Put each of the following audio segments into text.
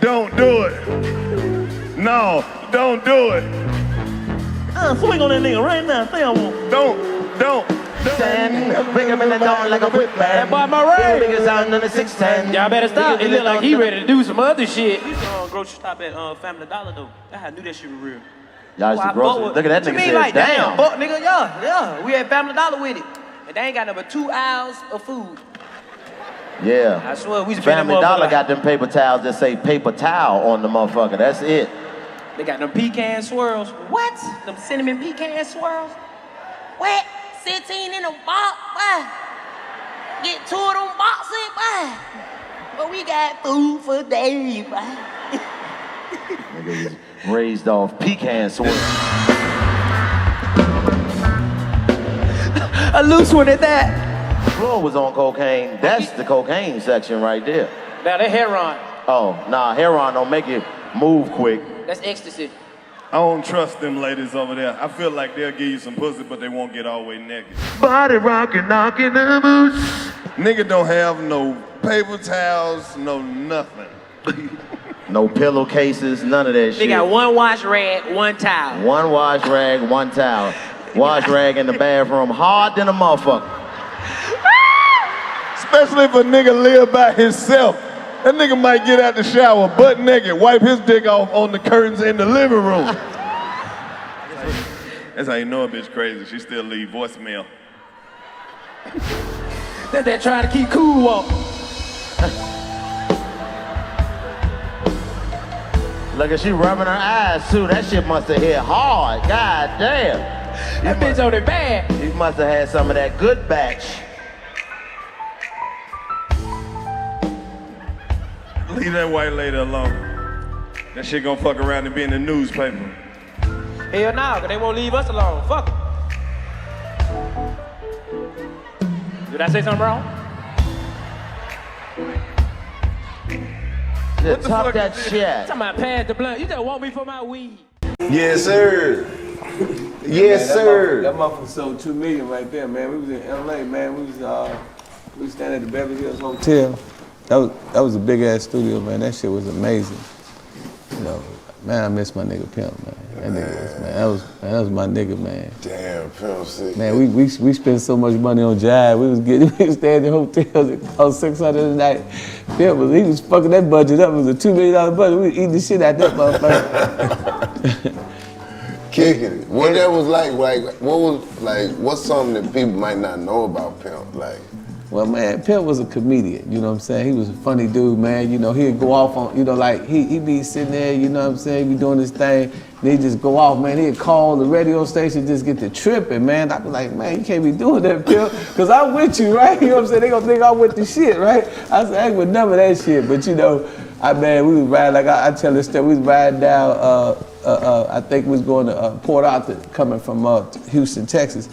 Don't do it. No, don't do it. Swing on that nigga right now. Say I won't. Don't. Bring him in the dawn like a whip man. That boy Murray. Big as on the 610. Y'all better stop. It look like he ready to do some other shit. We used to grocery shop at Family Dollar though. I knew that shit was real. Y'all used to grocery. Look at that nigga said, like, damn. Buck, nigga, yeah. We had Family Dollar with it. And they ain't got number 2 aisles of food. Yeah. I swear, we used to Family Dollar got them paper towels that say paper towel on the motherfucker. That's it. They got them pecan swirls. What? Them cinnamon pecan swirls? What? 16 in a box, boy. Get 2 of them boxes, boy. But we got food for days, boy. Nigga was raised off pecan swirl. A loose one at that. The floor was on cocaine. That's the cocaine section right there. Now that heroin. Oh, nah, heroin don't make it move quick. That's ecstasy. I don't trust them ladies over there. I feel like they'll give you some pussy, but they won't get all the way naked. Body rockin', knockin' the boots. Nigga don't have no paper towels, no nothing. No pillowcases, none of that shit. They got 1 wash rag, 1 towel. 1 wash rag, 1 towel. Wash rag in the bathroom, hard than a motherfucker. Especially if a nigga live by himself. That nigga might get out the shower butt naked, wipe his dick off on the curtains in the living room. That's how you know a bitch crazy. She still leave voicemail. They're trying to keep cool up. Look at she rubbing her eyes too. That shit must have hit hard. God damn. That bitch on it bad. He must have had some of that good batch. Leave that white lady alone. That shit gonna fuck around and be in the newspaper. Hell no, cause they won't leave us alone. Fuck 'em. Did I say something wrong? Just talk that shit. Talking about pass the blunt. You just want me for my weed. Yes, sir. Yes, sir. That motherfucker sold $2 million right there, man. We was in LA, man. We was standing at the Beverly Hills Hotel. That was a big ass studio, man. That shit was amazing. You know, man, I miss my nigga Pimp, man. That nigga was, man. That was my nigga, man. Damn, Pimp sick. Man, we spent so much money on jive. We was staying in hotels. It cost $600 a night. Pimp he was fucking that budget up. It was a $2 million budget. We was eating the shit out that motherfucker. Kicking it. What that was like, what's something that people might not know about Pimp? Like, well, man, Pimp was a comedian, you know what I'm saying? He was a funny dude, man. You know, he'd go off on, you know, like, he'd be sitting there, you know what I'm saying, be doing his thing, and he'd just go off, man. He'd call the radio station, just get to tripping, man. I'd be like, man, you can't be doing that, Pimp, because I'm with you, right? You know what I'm saying? They gonna think I'm with the shit, right? I said, I ain't with none of that shit, but you know, we was riding, like I tell this story, we was riding down, I think we was going to Port Arthur, coming from Houston, Texas.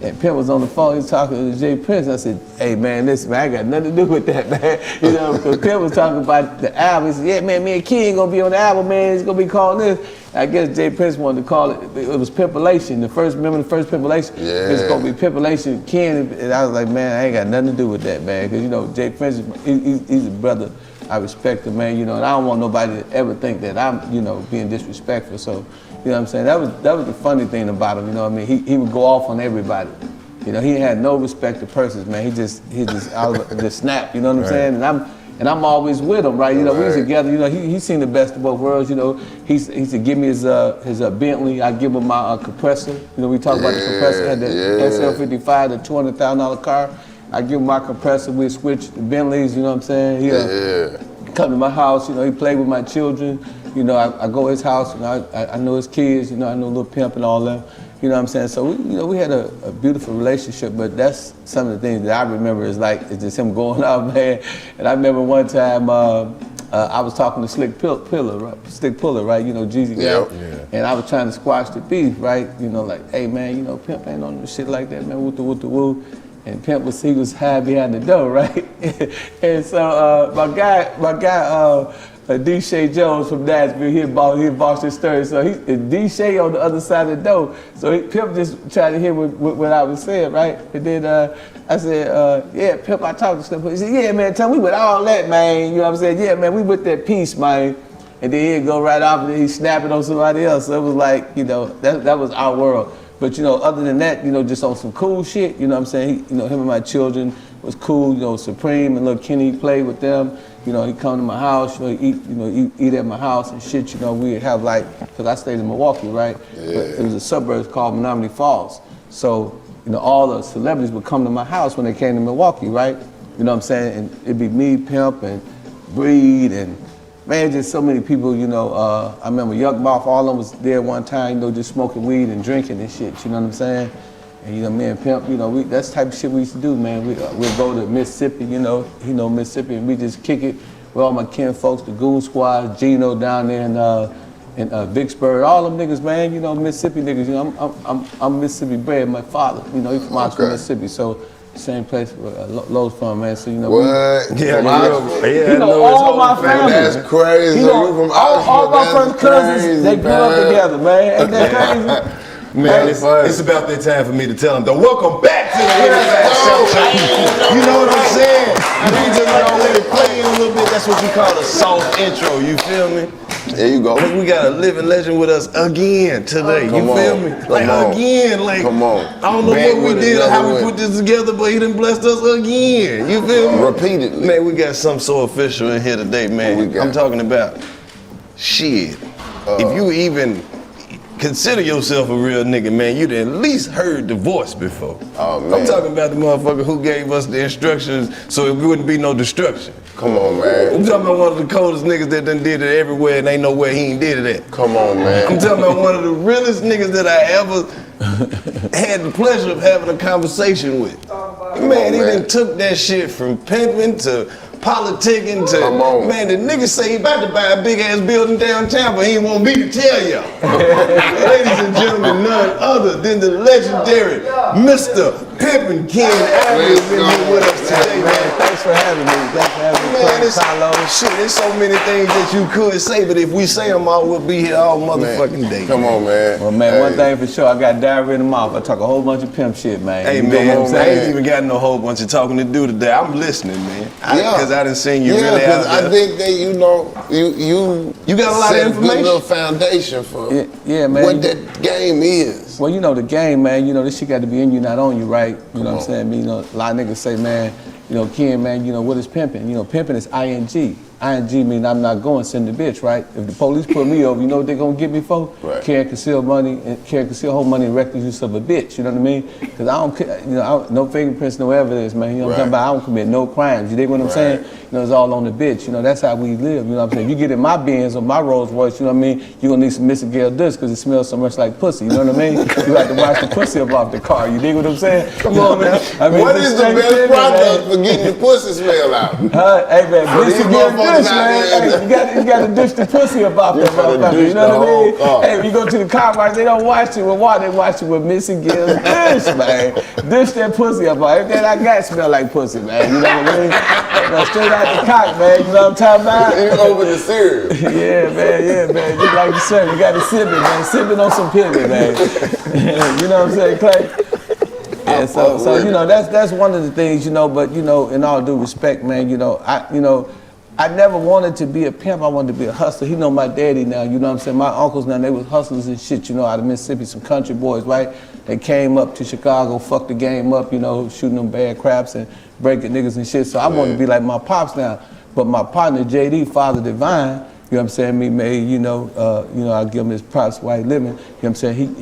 And Pimp was on the phone, he was talking to Jay Prince. I said, hey man, listen, man, I got nothing to do with that, man. You know, because Pimp was talking about the album. He said, yeah, man, me and King gonna be on the album, man. He's gonna be calling this. I guess Jay Prince wanted to call it, it was Pimpulation. Remember the first Pimpulation? Yeah. It's gonna be Pimpulation King. And I was like, man, I ain't got nothing to do with that, man. Because, you know, Jay Prince, he's a brother. I respect him, man, you know, and I don't want nobody to ever think that I'm, you know, being disrespectful. So, you know what I'm saying? That was the funny thing about him, you know what I mean? He would go off on everybody. You know, he had no respect to persons, man. He just snap, you know what I'm saying? And I'm always with him, right? You know, we was together, you know, he's seen the best of both worlds, you know. He said, give me his Bentley, I give him my compressor. You know, we talk about the compressor, had the SL55, the $200,000 car. I give him my compressor, we switch the Bentleys, you know what I'm saying? He come to my house, you know, he played with my children. You know, I go to his house, you know, I know his kids, you know, I know Lil Pimp and all them. You know what I'm saying? So, we had a beautiful relationship, but that's some of the things that I remember is just him going out, man. And I remember one time, I was talking to Slick Puller, right? You know, Jeezy guy. Yeah. And I was trying to squash the beef, right? You know, like, hey man, you know, Pimp ain't on shit like that, man, woo. And Pimp he was high behind the door, right? And so my guy, D-Shay Jones from Nashville, he bossed his story. So D-Shay on the other side of the door. So Pimp just tried to hear what I was saying, right? And then I said, yeah, Pimp, I talked to Slim. He said, yeah, man, tell me with all that, man. You know what I'm saying? Yeah, man, we with that peace, man. and then he'd go right off and then he'd snap it on somebody else. So it was like, you know, that was our world. But you know, other than that, you know, just on some cool shit, you know what I'm saying? He, you know, him and my children was cool, you know, Supreme and little Kenny played with them. You know, he'd come to my house, you know, eat at my house and shit, you know, we'd have like, cause I stayed in Milwaukee, right? Yeah. But it was a suburb called Menominee Falls. So, you know, all the celebrities would come to my house when they came to Milwaukee, right? You know what I'm saying? And it'd be me, Pimp, and Breed, and man, just so many people, you know. I remember Yuck Mouth, all of them was there one time, you know, just smoking weed and drinking and shit, you know what I'm saying? And you know, me and Pimp, you know, that's the type of shit we used to do, man. We'd go to Mississippi, you know, Mississippi, and we just kick it with all my kin folks, the Goon Squad, Gino down there in Vicksburg, all them niggas, man, you know, Mississippi niggas, you know, I'm Mississippi bred, my father, you know, he's from Oxford, Mississippi, so same place where Lowe's from, man, so you know. What? You know, all my family. That's crazy. You know, all my first cousins, they grew up together, man. Ain't that crazy? Man, it's about that time for me to tell them, though. Welcome back to the Riverside Show. You know what I'm saying? We just like to let it play in a little bit. That's what you call a soft intro, you feel me? There you go. We got a living legend with us again today, you feel me? Like again, like, come on. I don't know what we did or how we put this together, but he done blessed us again, you feel me? Repeatedly. Man, we got something so official in here today, man. I'm talking about shit. If you even consider yourself a real nigga, man, you'd at least heard the voice before. Oh, man. I'm talking about the motherfucker who gave us the instructions so it wouldn't be no destruction. Come on, man. I'm talking about one of the coldest niggas that done did it everywhere and ain't nowhere he ain't did it at. Come on, man. I'm talking about one of the realest niggas that I ever had the pleasure of having a conversation with. Man, he done took that shit from pimping to politicking to, man, the nigga say he about to buy a big ass building downtown, but he ain't want me to tell y'all. Ladies and gentlemen, none other than the legendary Mr. Pimpin' King Adams is in here with us today, man. Thanks for having me. Thanks for having me, Man, Karlous. shit, there's so many things that you could say, but if we say them all, we'll be here all motherfucking day. Come on, man. Well, man, one thing for sure, I got diarrhea in the mouth. I talk a whole bunch of pimp shit, man. Hey, You know man, what I'm I saying? ain't even got no whole bunch of talking to do today. I'm listening, man. Because I done seen you Yeah, really out because there. I think that, you know, you got a lot of set information. good little foundation for Yeah, man. what that game is. Well, you know, the game, man, you know, this shit got to be in you, not on you, right? You know what I'm saying? You know, a lot of niggas say, man, you know, Ken, man, you know, what is pimping? You know, pimping is ING. ING mean I'm not going, send the bitch, right? If the police put me over, you know what they gonna get me for? Right. Carry concealed money and carry concealed whole money and reckless use of a bitch, you know what I mean? Because I don't, you know, no fingerprints, no evidence, man. You know what I'm talking about? I don't commit no crimes. You dig what I'm saying? You know, it's all on the bitch. You know, that's how we live. You know what I'm saying? If you get in my Benz or my Rolls Royce, you know what I mean? You're gonna need some Mr. Gale dust because it smells so much like pussy. You know what I mean? You have to wash the pussy up off the car. You dig what I'm saying? Come on, man. I mean, What is the best product for getting the pussy smell out? Hey man, For Mr. these Gale motherfuckers dust, out man. there. Hey, you got to dish the pussy up off that gotta motherfucker. dish You know the what I whole mean? car. Hey, when you go to the car wash, they don't wash it with water. They wash it with Mr. Gale's dish, man. Dish that pussy up off. Everything I got smell like pussy, man. You know what I mean? Now, straight out the cock, man. You know what I'm talking about? You over the cereal. Yeah, man. Just like you said, you got to sip it, man. Sip it on some pivot, man. You know what I'm saying, Clay? Yeah, so you know, that's one of the things, you know, but you know, in all due respect, man, you know, I never wanted to be a pimp. I wanted to be a hustler. He know my daddy now, you know what I'm saying? My uncles now, they was hustlers and shit, you know, out of Mississippi, some country boys, right? They came up to Chicago, fucked the game up, you know, shooting them bad craps and breaking niggas and shit. So I wanted to be like my pops now. But my partner, JD, Father Divine, you know what I'm saying, me made, you know, I give him his props while he living. You know what I'm saying?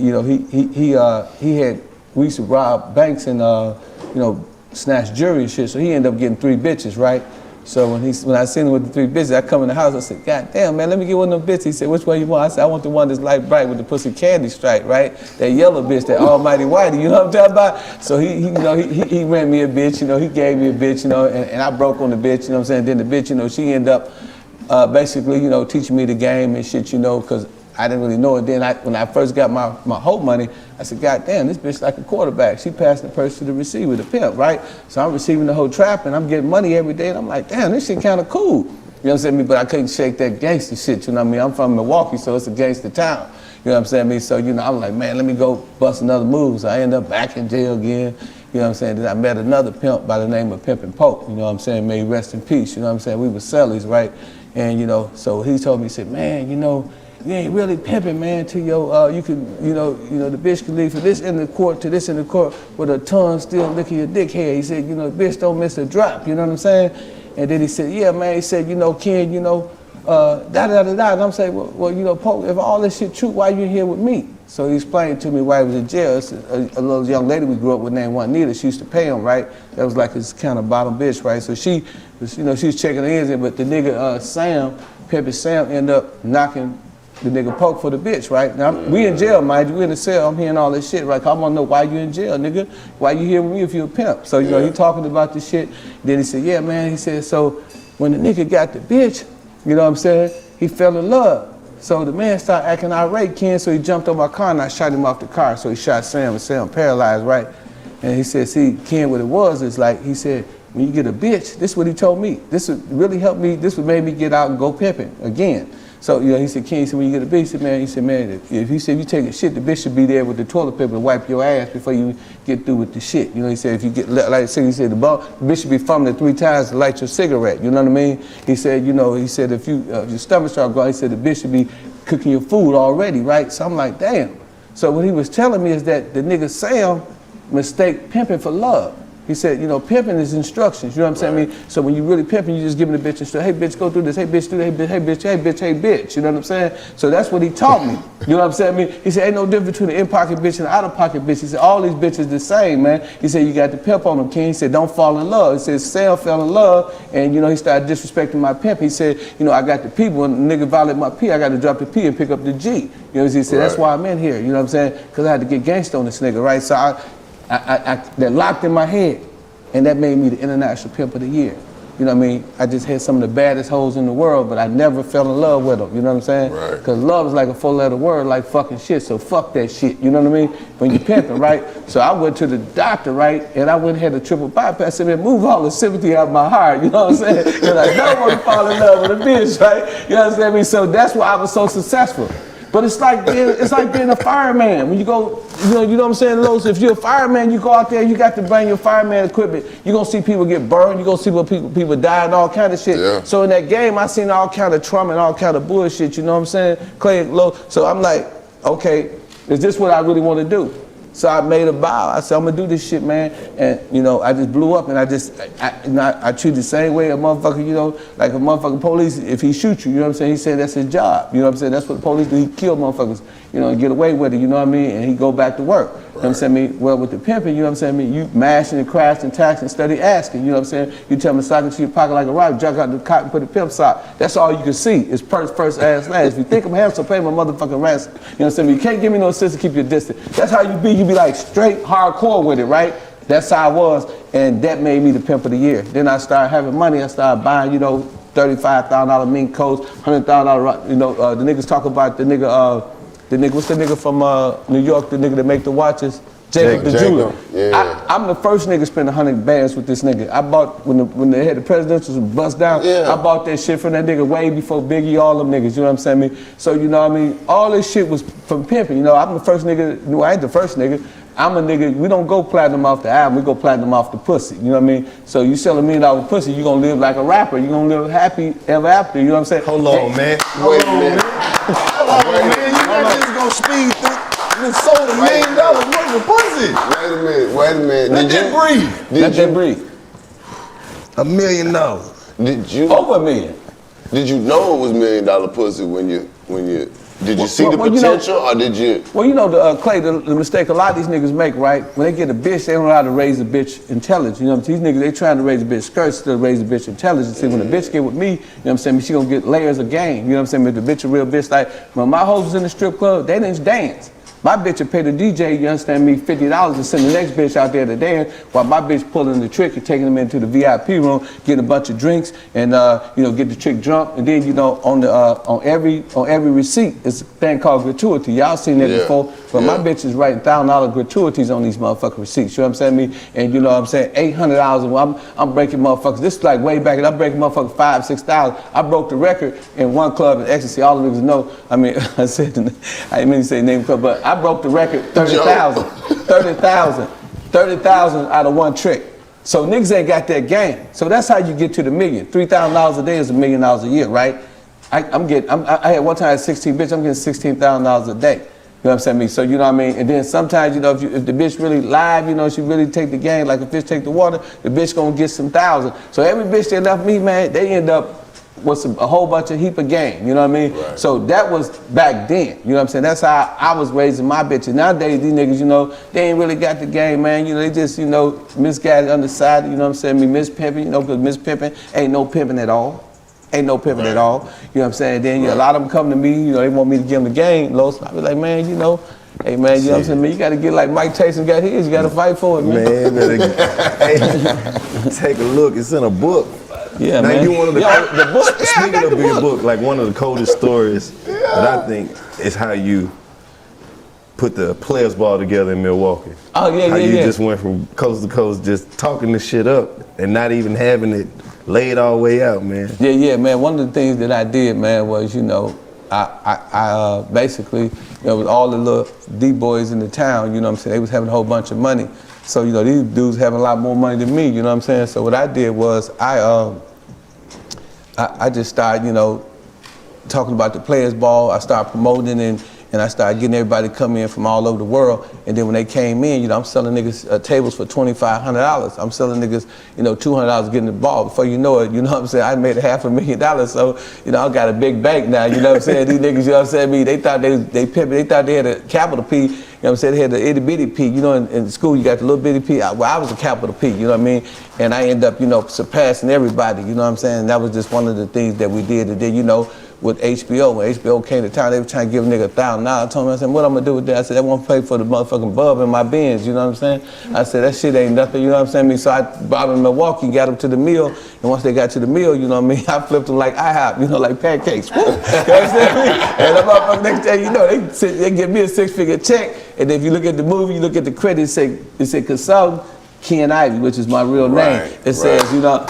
He had, we used to rob banks and, you know, snatch jewelry and shit. So he ended up getting 3 bitches, right? So when I seen him with the 3 bitches, I come in the house, I said, God damn, man, let me get one of them bitches. He said, which one you want? I said, I want the one that's light bright with the pussy candy stripe, right? That yellow bitch, that almighty whitey, you know what I'm talking about? So he ran me a bitch, you know, he gave me a bitch, you know, and I broke on the bitch, you know what I'm saying? Then the bitch, you know, she ended up basically, you know, teaching me the game and shit, you know, because I didn't really know it. Then when I first got my whole money, I said, God damn, this bitch like a quarterback. She passed the purse to the receiver, the pimp, right? So I'm receiving the whole trap and I'm getting money every day and I'm like, damn, this shit kind of cool. You know what I'm saying? But I couldn't shake that gangster shit, you know what I mean? I'm from Milwaukee, so it's a gangster town. You know what I'm saying? So, you know, I'm like, man, let me go bust another move. So I end up back in jail again. You know what I'm saying? Then I met another pimp by the name of Pimpin' Pope. You know what I'm saying? May he rest in peace. You know what I'm saying? We were cellies, right? And, you know, so he told me, he said, man, you know, you ain't really pimping, man, to your, you can, you know, the bitch can leave from this end of the court to this end of the court with her tongue still licking your dick hair. He said, you know, bitch don't miss a drop, you know what I'm saying? And then he said, yeah, man, he said, you know, Ken, you know, da-da-da-da. And I'm saying, well, you know, Pope, if all this shit true, why you here with me? So he explained to me why he was in jail. It's a little young lady we grew up with named Juanita. She used to pay him, right? That was like his kind of bottom bitch, right? So she was, you know, she was checking her ends in, but the nigga Sam, Pimpin' Sam, ended up knocking the nigga Pope for the bitch, right? Now, we in jail, mind you, we in the cell, I'm hearing all this shit, right? I wanna know why you in jail, nigga. Why you here with me if you a pimp? So, you know, he talking about this shit. Then he said, yeah, man, he said, so when the nigga got the bitch, you know what I'm saying, he fell in love. So the man started acting irate, Ken, so he jumped on my car and I shot him off the car. So he shot Sam and Sam paralyzed, right? And he said, see, Ken, what it was is like, he said, when you get a bitch, this is what he told me. This would really help me, this would make me get out and go pimping again. So, you know, he said, Ken, he said, when you get a bitch, he said, man, if you take a shit, the bitch should be there with the toilet paper to wipe your ass before you get through with the shit. You know, he said, if you get, like I said, he said, the bitch should be fumbling 3 times to light your cigarette. You know what I mean? He said, you know, he said, if your stomach start growing, he said, the bitch should be cooking your food already, right? So I'm like, damn. So what he was telling me is that the nigga Sam mistake pimping for love. He said, you know, pimping is instructions, you know what I'm saying? I mean, so when you really pimping, you just giving the bitch instructions. Hey, bitch, go do this. Hey, bitch, do that. Hey, bitch, hey, bitch, hey, bitch. You know what I'm saying? So that's what he taught me. You know what I'm saying? I mean, he said, ain't no difference between the in-pocket bitch and the out-of-pocket bitch. He said, all these bitches the same, man. He said, you got the pimp on them, King. He said, don't fall in love. He said, Sam fell in love, and, you know, he started disrespecting my pimp. He said, you know, I got the P. When the nigga violate my P, I got to drop the P and pick up the G. You know what he said? That's why I'm in here. You know what I'm saying? Because I had to get gangsta on this nigga, right? So that locked in my head. And that made me the International Pimp of the Year. You know what I mean? I just had some of the baddest hoes in the world, but I never fell in love with them. You know what I'm saying? Right. Because love is like a 4-letter word, like fucking shit. So fuck that shit. You know what I mean? When you pimping, right? So I went to the doctor, right? And I went and had a triple bypass. I said, man, move all the sympathy out of my heart. You know what I'm saying? Because I don't want to fall in love with a bitch, right? You know what I'm saying? I mean, so that's why I was so successful. But it's like being a fireman. When you go, you know what I'm saying, Los? If you're a fireman, you go out there, you got to bring your fireman equipment. You're gonna see people get burned, you're gonna see people die and all kind of shit. Yeah. So in that game, I seen all kind of trauma and all kind of bullshit, you know what I'm saying? Clay, Lo. So I'm like, okay, is this what I really want to do? So I made a vow. I said, I'm gonna do this shit, man. And, you know, I just blew up and I treat the same way a motherfucker, you know, like a motherfucking police, if he shoots you, you know what I'm saying? He said that's his job. You know what I'm saying? That's what the police do. He kill motherfuckers, you know, and get away with it, you know what I mean? And he go back to work. Right. You know what I'm saying? Well, with the pimping, you know what I'm saying? I mean, you mashing and crashing, taxing, steady asking, you know what I'm saying? You tell me sock into your pocket like a rock, jump out the cotton and put a pimp sock. That's all you can see is first, ass, last. If you think I'm handsome, pay my motherfucking ransom. You know what I'm saying? You can't give me no sense to keep you distant. That's how you be like straight hardcore with it, right? That's how I was, and that made me the pimp of the year. Then I started having money. I started buying, you know, $35,000 mink coats, $100,000, you know, the niggas talk about the nigga, what's the nigga from New York, the nigga that make the watches? Jacob the jeweler. Yeah. I'm the first nigga to spend 100 bands with this nigga. I bought, when they had the presidential bust down, I bought that shit from that nigga way before Biggie, all them niggas, you know what I'm saying? I mean, so, you know what I mean? All this shit was from pimping, you know, I'm the first nigga, no, I ain't the first nigga. I'm a nigga, we don't go platinum off the album, we go platinum off the pussy, you know what I mean? So you sell $1 million pussy, you gonna live like a rapper, you gonna live happy ever after, you know what I'm saying? Hold on, man. Wait a minute. Hold on, man, you're not just gonna speed through. You sold $1 million worth of pussy. Wait a minute. Let that breathe. Let that breathe. $1 million. Did you over $1 million? Did you know it was $1 million pussy when you did you see the potential, or did you? Well, you know, Clay, the mistake a lot of these niggas make, right? When they get a bitch, they don't know how to raise a bitch intelligence. You know, these niggas, they trying to raise a bitch skirt, still raise a bitch intelligence. See, when a bitch get with me, you know what I'm saying, she gonna get layers of game. You know what I'm saying? If the bitch a real bitch, like, when my hoes was in the strip club, they didn't dance. My bitch would pay the DJ, you understand me, $50 to send the next bitch out there to dance, while my bitch pulling the trick and taking them into the VIP room, getting a bunch of drinks, and you know, get the chick drunk, and then, you know, on every receipt, it's a thing called gratuity. Y'all seen that before, but my bitch is writing $1,000 gratuities on these motherfucking receipts. You know what I'm saying? And you know what I'm saying? $800. I'm breaking motherfuckers. This is like way back, and I'm breaking motherfuckers $5,000, $6,000. I broke the record in one club in Ecstasy. All the niggas know. I mean, I didn't mean to say name club, but I broke the record 30,000 out of one trick. So niggas ain't got that game. So that's how you get to the million. $3,000 a day is $1 million a year, right? I had one time I had 16 bitches, I'm getting $16,000 a day. You know what I'm saying? So, you know what I mean? And then sometimes, you know, if the bitch really live, you know, she really take the game, like a fish take the water, the bitch gonna get some thousand. So every bitch that left me, man, they end up with a whole bunch of heap of game, you know what I mean? Right. So that was back then, you know what I'm saying? That's how I was raising my bitches. Nowadays, these niggas, you know, they ain't really got the game, man. You know, they just, you know, misguided, undecided, you know what I'm saying? Me mispimping, you know, because mispimping ain't no pimping at all. Ain't no pimping at all. You know what I'm saying? Then a lot of them come to me, you know, they want me to give them the game, Los. I be like, man, you know, hey man, you know what I'm saying? Man, you gotta get like Mike Tyson got his, you gotta fight for it, man. Man, hey, take a look, it's in a book. Yeah, now man. you one of the book. Speaking of being book, like one of the coldest stories that I think is how you put the players ball together in Milwaukee. Oh yeah, how yeah, you yeah. just went from coast to coast, just talking this shit up and not even having it laid all the way out, man. Yeah, yeah, man. One of the things that I did, man, was, you know, I basically, you know, with all the little D-boys in the town, you know what I'm saying, they was having a whole bunch of money. So, you know, these dudes having a lot more money than me, you know what I'm saying? So what I did was I just started, you know, talking about the players ball. I started promoting and I started getting everybody to come in from all over the world. And then when they came in, you know, I'm selling niggas tables for $2,500. I'm selling niggas, you know, $200 getting the ball. Before you know it, you know what I'm saying, I made $500,000. So, you know, I got a big bank now, you know what I'm saying? These niggas, you know what I'm saying, they thought they pimping, they thought they had a capital P, you know what I'm saying, they had the itty bitty P. You know, in school you got the little bitty P. Well, I was a capital P, you know what I mean? And I end up, you know, surpassing everybody, you know what I'm saying? And that was just one of the things that we did. And then, you know, with HBO, when HBO came to town, they were trying to give a nigga $1,000. I told him, I said, what I'm gonna do with that? I said, I want to pay for the motherfucking bub in my Benz, you know what I'm saying? I said, that shit ain't nothing, you know what I'm saying? So I brought them to Milwaukee, got them to the mill, and once they got to the mill, you know what I mean, I flipped them like IHOP, you know, like pancakes. You know what I'm saying? And the motherfucker, next thing you know, they give me a 6-figure check, and if you look at the movie, you look at the credits, it say consultant, Ken Ivy, which is my real name. It says, you know,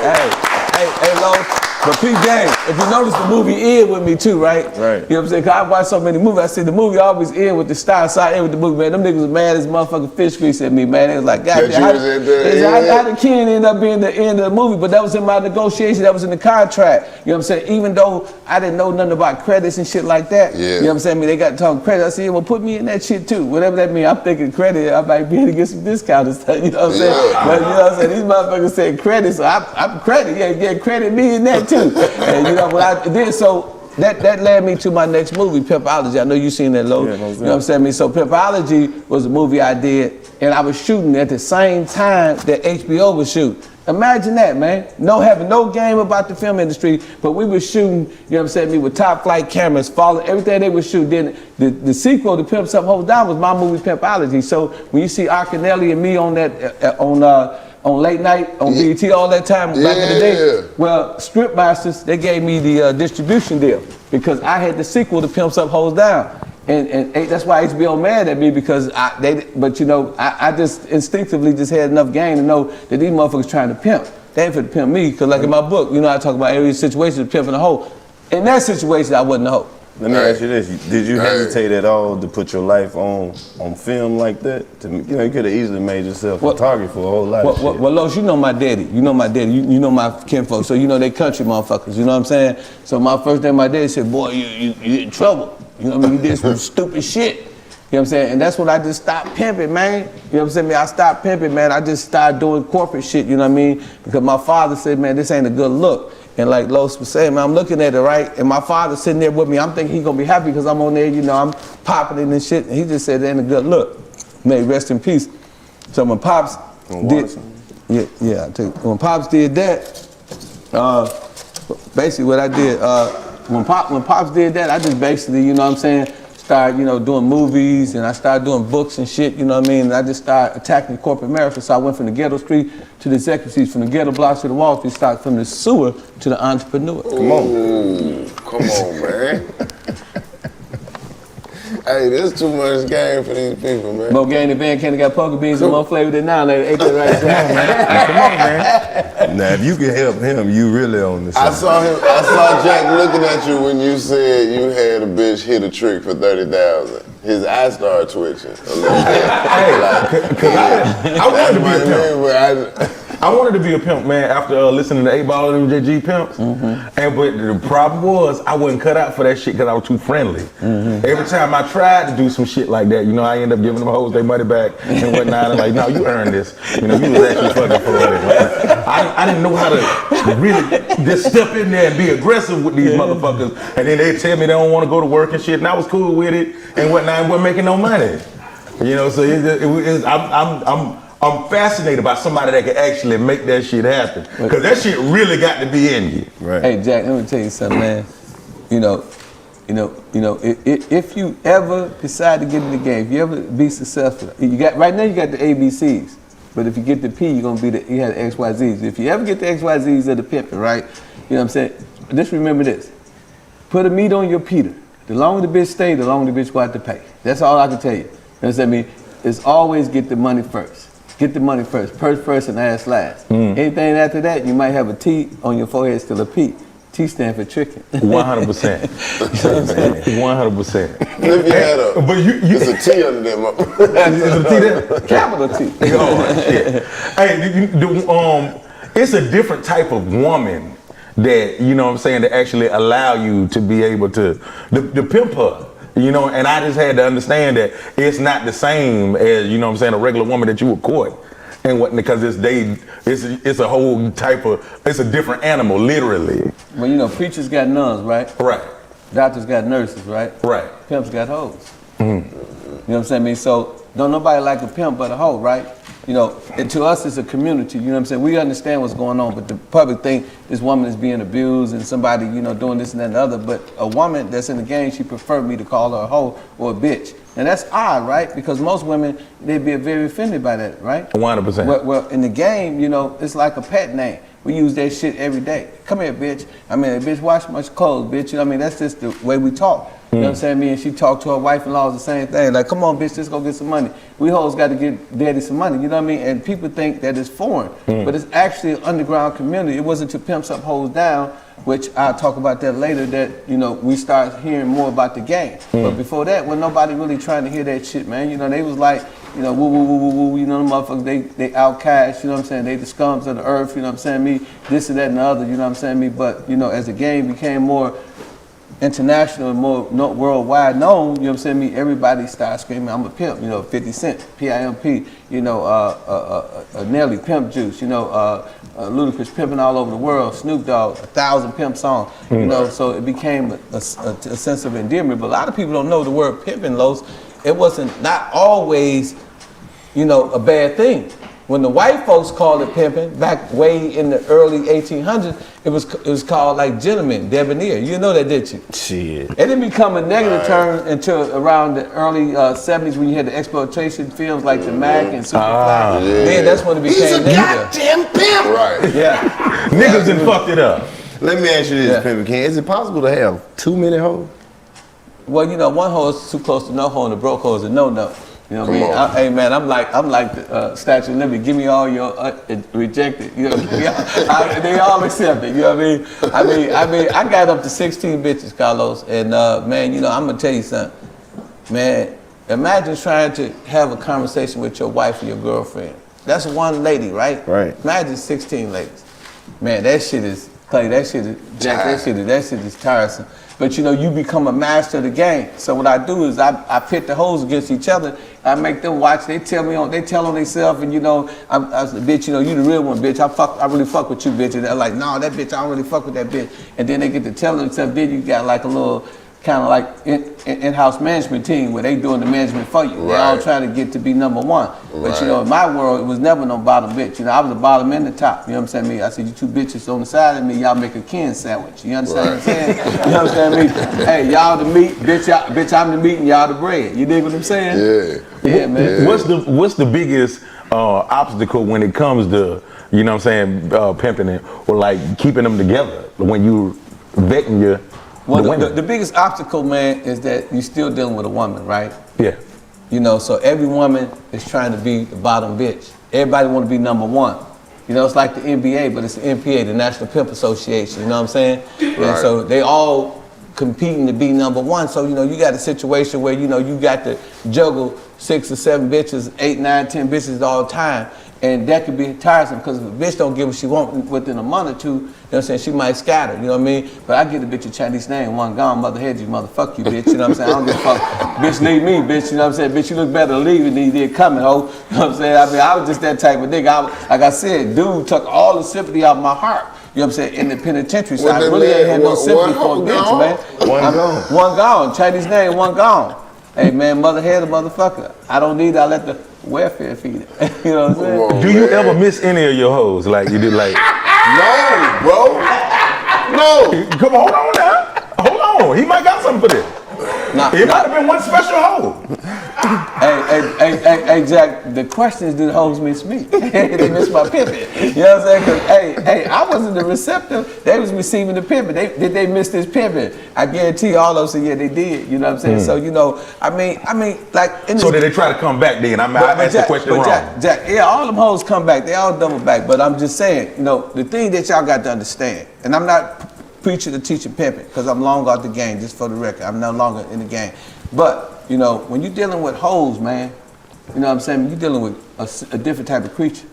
hey, Lo, but P Gang, if you notice the movie end with me too, right? Right. You know what I'm saying? Cause I watch so many movies, I see the movie always end with the star, so I end with the movie, man. Them niggas was mad as motherfucking fish grease at me, man. They was like, God damn, how did Ken end up being the end of the movie? But that was in my negotiation, that was in the contract. You know what I'm saying? Even though I didn't know nothing about credits and shit like that, you know what I'm saying? I mean, they got to talk credit. I said, yeah, well, put me in that shit too. Whatever that means, I'm thinking credit, I might be able to get some discount and stuff, you know what I'm saying? But you know what I'm saying? These motherfuckers said credit, so I'm credit, yeah, credit me in that too. And you know what I did, so that led me to my next movie, Pimpology. I know you seen that, Lo. You know what I'm saying? So Pimpology was a movie I did, and I was shooting at the same time that HBO was shooting. Imagine that, man. Having no game about the film industry, but we were shooting, you know what I'm saying, with top flight cameras, following everything they were shooting. Then the sequel to Pimp Something Holds Down was my movie, Pimpology. So when you see Arcanelli and me on that, on late night, on BET all that time back in the day. Well, Strip Masters, they gave me the distribution deal because I had the sequel to Pimp Up Holds Down. And that's why HBO mad at me because but you know, I just instinctively just had enough game to know that these motherfuckers trying to pimp. They ain't finna pimp me, cause like in my book, you know, I talk about every situation of pimping a hoe. In that situation, I wasn't a hoe. Let me ask you this: did you hesitate at all to put your life on film like that? You know, you could have easily made yourself a target for a whole lot of shit. Well, Los, you know my daddy. You know my daddy. You know my kinfolk. So you know they country motherfuckers. You know what I'm saying? So my first day, my daddy said, "Boy, you in trouble. You know what I mean? You did some stupid shit." You know what I'm saying? And that's when I just stopped pimping, man. You know what I'm saying? I stopped pimping, man. I just started doing corporate shit. You know what I mean? Because my father said, "Man, this ain't a good look." And like Los was saying, man, I'm looking at it, right? And my father's sitting there with me. I'm thinking he's gonna be happy because I'm on there, you know, I'm popping it and shit. And he just said it ain't a good look. May rest in peace. So when Pops did, when Pops did that, basically what I did, when Pops did that, I just basically, you know what I'm saying, started, you know, doing movies and I started doing books and shit, you know what I mean? And I just started attacking corporate America. So I went from the ghetto street to the executive seats, from the ghetto blocks to the Wall Street stock, from the sewer to the entrepreneur. Come on, man. Hey, there's too much game for these people, man. More game than Van Candy got poker beans and more flavor than now. Like, ain't that right? Come on, man. Now, if you can help him, you really on the show. I saw Jack looking at you when you said you had a bitch hit a trick for 30,000. His eye started twitching a little bit. I want to be a pimp. I wanted to be a pimp, man, after listening to 8 Ball and MJG Pimps. And but the problem was I wasn't cut out for that shit because I was too friendly. Every time I tried to do some shit like that, you know, I end up giving them hoes their money back and whatnot. And like, no, you earned this. You know, you was actually fucking for it. I didn't know how to really just step in there and be aggressive with these motherfuckers. And then they tell me they don't want to go to work and shit. And I was cool with it and whatnot. And wasn't making no money. You know, so I'm fascinated by somebody that can actually make that shit happen. Because that shit really got to be in you. Right. Hey, Jack, let me tell you something, man. You know, if you ever decide to get in the game, if you ever be successful, right now you got the ABCs. But if you get the P, you're gonna be you have the XYZs. If you ever get the XYZs of the pimping, right? You know what I'm saying? Just remember this. Put a meat on your Peter. The longer the bitch stay, the longer the bitch will have to pay. That's all I can tell you. You know what I mean? It's always get the money first. Get the money first. Purse first and ass last. Anything after that, you might have a T on your forehead, still a P. T stand for tricking. 100%. 100%. Lift your head up. But there's a T under there, There's a T there? Capital T. Oh, shit. Hey, it's a different type of woman that, you know what I'm saying, that actually allow you to be able to, the pimp her. You know, and I just had to understand that it's not the same as, you know what I'm saying, a regular woman that you would court. And what, because it's a whole type of, it's a different animal, literally. Well, you know, preachers got nuns, right? Right. Doctors got nurses, right? Right. Pimps got hoes. You know what I'm saying? So don't nobody like a pimp but a hoe, right? You know, and to us it's a community, you know what I'm saying? We understand what's going on, but the public think this woman is being abused and somebody, you know, doing this and that and the other. But a woman that's in the game, she preferred me to call her a hoe or a bitch. And that's odd, right? Because most women, they'd be very offended by that, right? 100%. Well, in the game, you know, it's like a pet name. We use that shit every day. Come here, bitch. I mean, bitch, wash my clothes, bitch. You know what I mean? That's just the way we talk. You know what I'm saying? Me and she talked to her wife-in-law the same thing. Like, come on, bitch, let's go get some money. We hoes got to get daddy some money. You know what I mean? And people think that it's foreign, but it's actually an underground community. It wasn't to pimps up, hoes down, which I'll talk about that later, that, you know, we start hearing more about the game. But before that, when nobody really trying to hear that shit, man, you know, they was like, you know, woo, woo, woo, woo, woo, you know, the motherfuckers, they outcast, you know what I'm saying? They the scums of the earth, you know what I'm saying? Me, this and that and the other, you know what I'm saying? Me, but, you know, as the game became more international and more worldwide known, you know what I'm saying? Me, everybody started screaming, I'm a pimp, you know, 50 Cent, P-I-M-P, you know, Nelly, Pimp Juice, you know, Ludacris pimping all over the world, Snoop Dogg, 1,000 pimp songs, you know, so it became a sense of endearment. But a lot of people don't know the word pimping, Los. It wasn't not always, you know, a bad thing. When the white folks called it pimping, back way in the early 1800s, it was called like gentleman, debonair. You know that, didn't you? Shit. It didn't become a negative term until around the early 70s when you had the exploitation films like The Mac and Superfly. Then that's when it became negative. Goddamn pimp! Right. Yeah. Niggas done fucked it up. Let me ask you this, Pimpin' King. Is it possible to have too many hoes? Well, you know, one hoe is too close to no hoe and a broke hoe is a no-no. You know what I mean? Hey man, I'm like the Statue of Liberty. Give me all your rejected. You know, they all accept it. You know what I mean? I got up to 16 bitches, Karlous, and man, you know, I'm gonna tell you something, man. Imagine trying to have a conversation with your wife or your girlfriend. That's one lady, right? Right. Imagine 16 ladies. Man, that shit is Clay. That shit is tiresome. But you know, you become a master of the game. So what I do is I pit the hoes against each other. I make them watch. They tell on themselves, and you know, I said, bitch, you know, you the real one, bitch. I really fuck with you, bitch. And they're like, no, that bitch, I don't really fuck with that bitch. And then they get to tell themselves, then you got like a little kind of like in-house management team where they doing the management for you. They all trying to get to be number one. But you know, in my world, it was never no bottom bitch. You know, I was the bottom and the top. You know what I'm saying? I said, you two bitches on the side of me, y'all make a Ken sandwich. You understand what I'm saying? You know what I'm saying? Hey, y'all the meat, bitch, I'm the meat and y'all the bread. You dig what I'm saying? Yeah, man. What's the biggest obstacle when it comes to, you know what I'm saying, pimping it or like keeping them together when you vetting your Well, the biggest obstacle, man, is that you're still dealing with a woman, right? Yeah. You know, so every woman is trying to be the bottom bitch. Everybody want to be number one. You know, it's like the NBA, but it's the NPA, the National Pimp Association, you know what I'm saying? Right. And so they all competing to be number one. So, you know, you got a situation where, you know, you got to juggle 6 or 7 bitches, 8, 9, 10 bitches all the time. And that could be tiresome because if a bitch don't get what she wants within a month or two, you know what I'm saying, she might scatter, you know what I mean? But I get a bitch a Chinese name, one gone, mother head you, motherfuck you, bitch, you know what I'm saying? I don't give a fuck, bitch, leave me, bitch, you know what I'm saying? Bitch, you look better leaving than you did coming, ho. You know what I'm saying? I mean, I was just that type of nigga. Like I said, dude took all the sympathy out of my heart. You know what I'm saying? In the penitentiary, so I really ain't had no sympathy for a bitch, man. One gone, Chinese name, one gone. Hey man, mother head a motherfucker. I don't need it, I let the welfare feed it. You know what I'm saying? Do you ever miss any of your hoes? Like you did like No, bro. No. Come on, hold on now. Hold on. He might got something for this. It might have been one special hoe. Hey, Jack, the question is, did hoes miss me? They miss my pimping. You know what I'm saying? Because, hey, I wasn't the receptive. They was receiving the pimping. Did they miss this pimping? I guarantee all of them said, yeah, they did. You know what I'm saying? So, you know, I mean, like... So did they try to come back then? I asked the question wrong. Jack, yeah, all them hoes come back. They all double back. But I'm just saying, you know, the thing that y'all got to understand, and I'm not preaching or teaching pimping, because I'm long out the game, just for the record. I'm no longer in the game. But, you know, when you're dealing with hoes, man, you know what I'm saying? You're dealing with a different type of creature.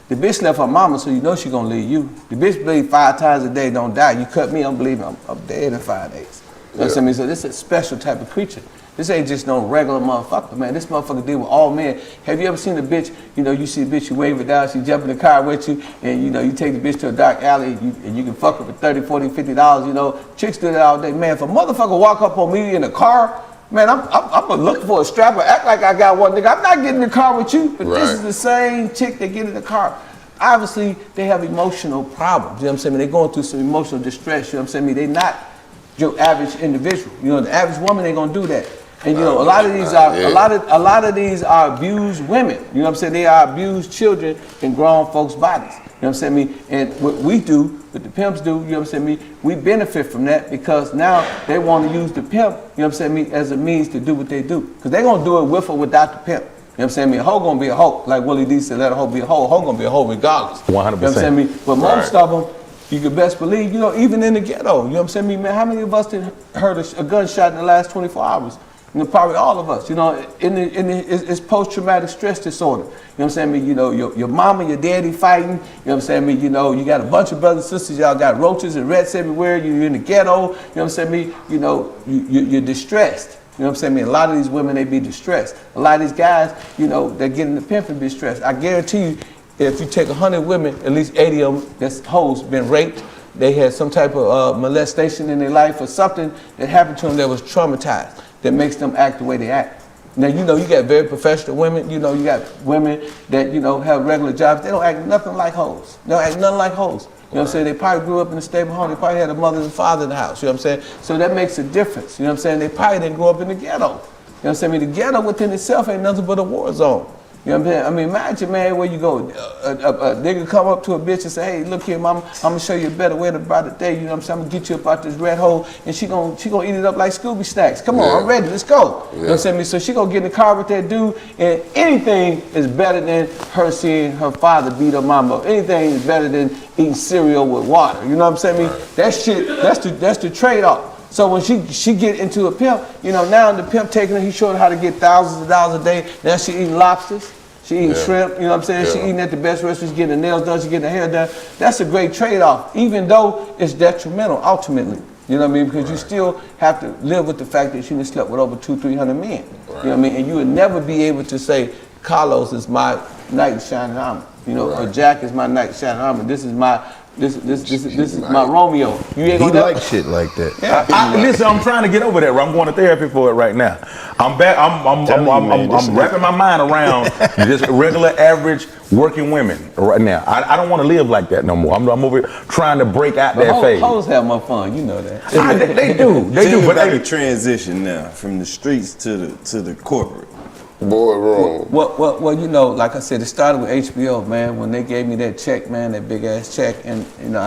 The bitch left her mama, so you know she gonna leave you. The bitch bleed 5 times a day, don't die. You cut me, I'm believing I'm dead in 5 days. You know what I'm saying? So this is a special type of creature. This ain't just no regular motherfucker, man. This motherfucker deal with all men. Have you ever seen a bitch, you know, you see a bitch, you wave it down, she jump in the car with you, and you know, you take the bitch to a dark alley, and you can fuck her for $30, $40, $50, you know. Chicks do that all day. Man, if a motherfucker walk up on me in a car, man, I'm gonna look for a strapper, act like I got one, nigga. I'm not getting in the car with you, but this is the same chick that get in the car. Obviously, they have emotional problems, you know what I'm saying? They're going through some emotional distress, you know what I'm saying? They're not your average individual. You know, the average woman ain't gonna do that. And you know, a lot of these are abused women. You know what I'm saying? They are abused children in grown folks' bodies. You know what I'm saying? And what we do, what the pimps do, you know what I'm saying? We benefit from that because now they want to use the pimp, you know what I'm saying, as a means to do what they do. Because they're gonna do it with or without the pimp. You know what I'm saying? A hoe gonna be a hoe. Like Willie D said, let a hoe be a hoe. A hoe gonna be a hoe regardless. 100%. You know what I'm saying? But most of them, you can best believe, you know, even in the ghetto, you know what I'm saying? Man, how many of us did heard a gunshot in the last 24 hours? You know, probably all of us, you know, it's post-traumatic stress disorder. You know what I'm saying? You know, your mama, your daddy fighting, you know what I'm saying? You know, you got a bunch of brothers and sisters, y'all got roaches and rats everywhere, you're in the ghetto, you know what I'm saying? You know, you're distressed. You know what I'm saying? A lot of these women, they be distressed. A lot of these guys, you know, they're getting the pimp and be stressed. I guarantee you, if you take 100 women, at least 80 of them, that's hoes, been raped, they had some type of molestation in their life or something that happened to them that was traumatized, that makes them act the way they act. Now, you know, you got very professional women, you know, you got women that, you know, have regular jobs. They don't act nothing like hoes. They don't act nothing like hoes. You know what I'm saying? They probably grew up in a stable home. They probably had a mother and father in the house. You know what I'm saying? So that makes a difference. You know what I'm saying? They probably didn't grow up in the ghetto. You know what I'm saying? The ghetto within itself ain't nothing but a war zone. You know what I'm saying? I mean, imagine, man, where you go, a nigga come up to a bitch and say, hey, look here, mama, I'm gonna show you a better way to buy the day, you know what I'm saying? I'm gonna get you up out this red hole, and she gonna eat it up like Scooby snacks. Come on, I'm ready, let's go. You know what I'm saying? So she gonna get in the car with that dude, and anything is better than her seeing her father beat her mama. Anything is better than eating cereal with water. You know what I'm saying? That shit, that's the trade-off. So when she get into a pimp, you know, now the pimp taking her, he showing her how to get thousands of dollars a day. Now she eating lobsters, she eating shrimp, you know what I'm saying? She eating at the best restaurants, getting her nails done, she getting her hair done. That's a great trade-off, even though it's detrimental ultimately. You know what I mean? Because you still have to live with the fact that she done slept with over 200-300 men. You know what I mean? And you would never be able to say, Karlous is my knight in shining armor. You know, or Jack is my knight in shining armor. This is my my Romeo. You ain't gonna like shit like that. Yeah. Listen, I'm trying to get over that. I'm going to therapy for it right now. I'm back. I'm wrapping my mind around just regular, average working women right now. I don't want to live like that no more. I'm over here trying to break out that phase. Hoes have more fun, you know that. They do. They do. But they transition now from the streets to the corporate. Boardroom. Well, you know, like I said, it started with HBO, man. When they gave me that check, man, that big ass check, and you know,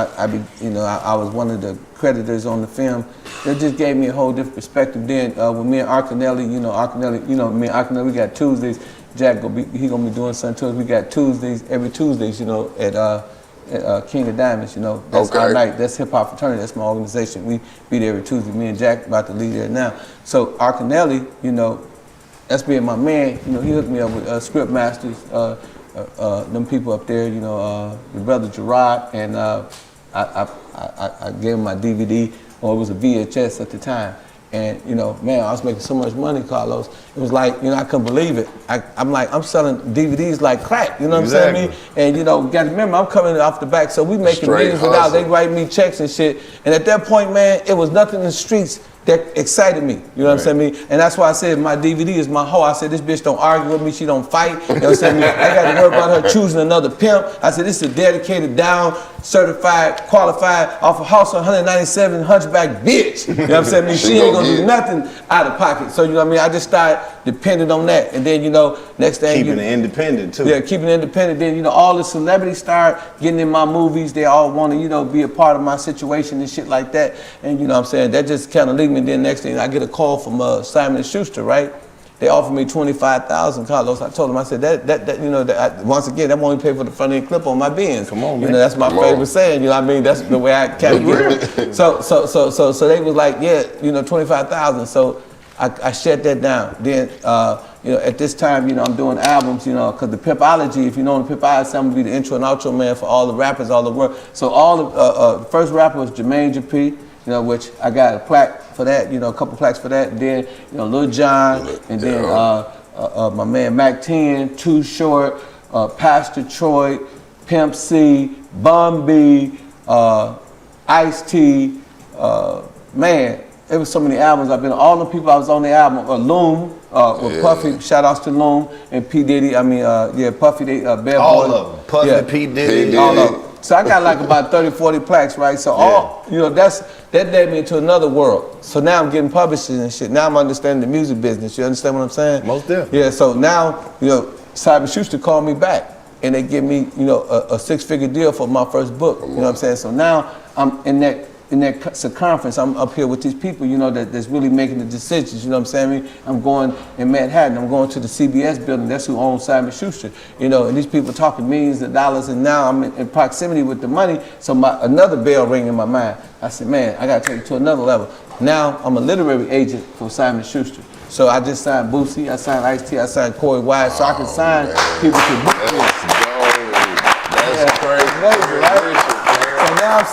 I was one of the creditors on the film. It just gave me a whole different perspective. Then with me and Arcanelli, me and Arcanelli, we got Tuesdays. Jack gonna be doing something to us. We got Tuesdays, every Tuesdays, you know, at King of Diamonds, you know. That's our night. That's Hip Hop Fraternity. That's my organization. We be there every Tuesday. Me and Jack about to lead there now. So Arcanelli, you know, that's being my man. You know, he hooked me up with Script Masters, them people up there, you know, the brother Gerard, and I gave him my DVD, or it was a VHS at the time. And, you know, man, I was making so much money, Karlous. It was like, you know, I couldn't believe it. I'm selling DVDs like crack, you know what I'm saying? And, you know, got to remember, I'm coming off the back, so we making millions without, they write me checks and shit. And at that point, man, it was nothing in the streets that excited me, you know what I'm saying? And that's why I said my DVD is my hoe. I said, this bitch don't argue with me, she don't fight, you know what I'm saying? I got to worry about her choosing another pimp. I said, this is a dedicated, down, certified, qualified, off of house 197 hunchback bitch, you know what I'm saying? She ain't gonna do nothing out of pocket. So, you know what I mean? I just started depending on that. And then, you know, next thing. Keeping it independent too. Yeah, keeping it independent. Then, you know, all the celebrities start getting in my movies. They all want to, you know, be a part of my situation and shit like that. And, you know what I'm saying? That just kind of leads me. Then next thing, I get a call from Simon & Schuster, right? They offered me $25,000, Karlous. I told them, I said, that you know, once again, that won't even pay for the front end clip on my Benz. Come on, man. You know, that's my favorite saying, you know what I mean? That's the way I kind of get it. So they was like, yeah, you know, $25,000. So I shut that down. Then, you know, at this time, you know, I'm doing albums, you know, because the Pimpology, if you know the Pimpology, I'm gonna be the intro and outro man for all the rappers, all the world. So all the first rapper was Jermaine Dupri, you know, which I got a plaque for that, you know, a couple plaques for that. And then, you know, Lil Jon, and then my man Mac 10, Too Short, Pastor Troy, Pimp C, Bun B, Ice-T, man, there was so many albums I've been on. All the people I was on the album, Loom, with Puffy, shout outs to Loom, and P. Diddy, I mean, yeah, Puffy, Bad Boy. All of them, Puffy, P. Diddy. All of them. So I got like about 30, 40 plaques, right? So all, you know, that led me into another world. So now I'm getting publishing and shit. Now I'm understanding the music business. You understand what I'm saying? Most definitely. Yeah, so now, you know, Simon & Schuster called me back and they give me, you know, a six-figure deal for my first book. You know what I'm saying? So now I'm in that circumference, I'm up here with these people, you know, that's really making the decisions, you know what I'm saying? I mean, I'm going in Manhattan, I'm going to the CBS building, that's who owns Simon & Schuster, you know, and these people talking millions of dollars, and now I'm in proximity with the money, so another bell ring in my mind. I said, man, I gotta take it to another level. Now I'm a literary agent for Simon & Schuster. So I just signed Boosie, I signed Ice-T, I signed Corey Wise, so I can sign people to book this. That's crazy. Amazing, right? So now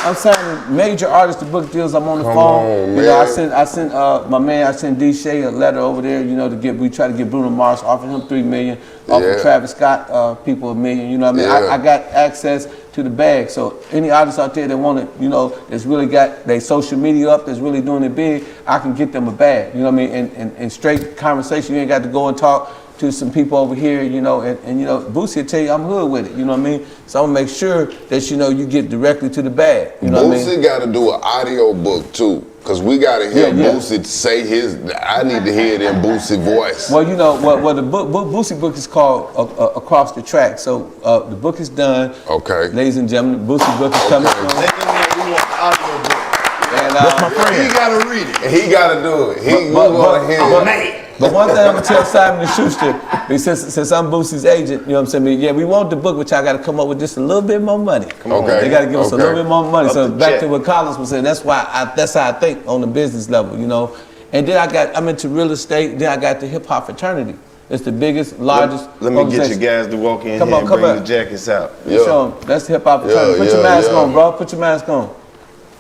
I'm signing major artists to book deals. I'm on the phone. You know, I sent my man, I sent D. Shay a letter over there, you know, we try to get Bruno Mars, offered him $3 million, offered Travis Scott people $1 million, you know what I mean? I got access to the bag. So any artists out there that want to, you know, that's really got their social media up, that's really doing it big, I can get them a bag, you know what I mean? And straight conversation, you ain't got to go and talk to some people over here, you know, and you know, Boosie will tell you I'm hood with it, you know what I mean? So I'm gonna make sure that, you know, you get directly to the bag, you know what I mean? Boosie gotta do an audio book too, cause we gotta hear Boosie say I need to hear it in Boosie voice. Well, you know, well the Boosie book is called Across the Track. So the book is done. Okay. Ladies and gentlemen, the Boosie book is coming soon. We want the audio book. And, that's my friend. He gotta read it. He gotta do it. We wanna hear it. But one thing I'm gonna tell Simon & Schuster, since I'm Boosie's agent, you know what I'm saying? Yeah, we want the book, which I gotta come up with just a little bit more money. They gotta give us a little bit more money. So back to what Karlous was saying, that's how I think on the business level, you know. And then I'm into real estate, then I got the hip hop fraternity. It's the biggest, largest Let me get you guys to walk in here and bring the jackets out. Show them. That's the hip hop fraternity. Put your mask on, bro. Put your mask on.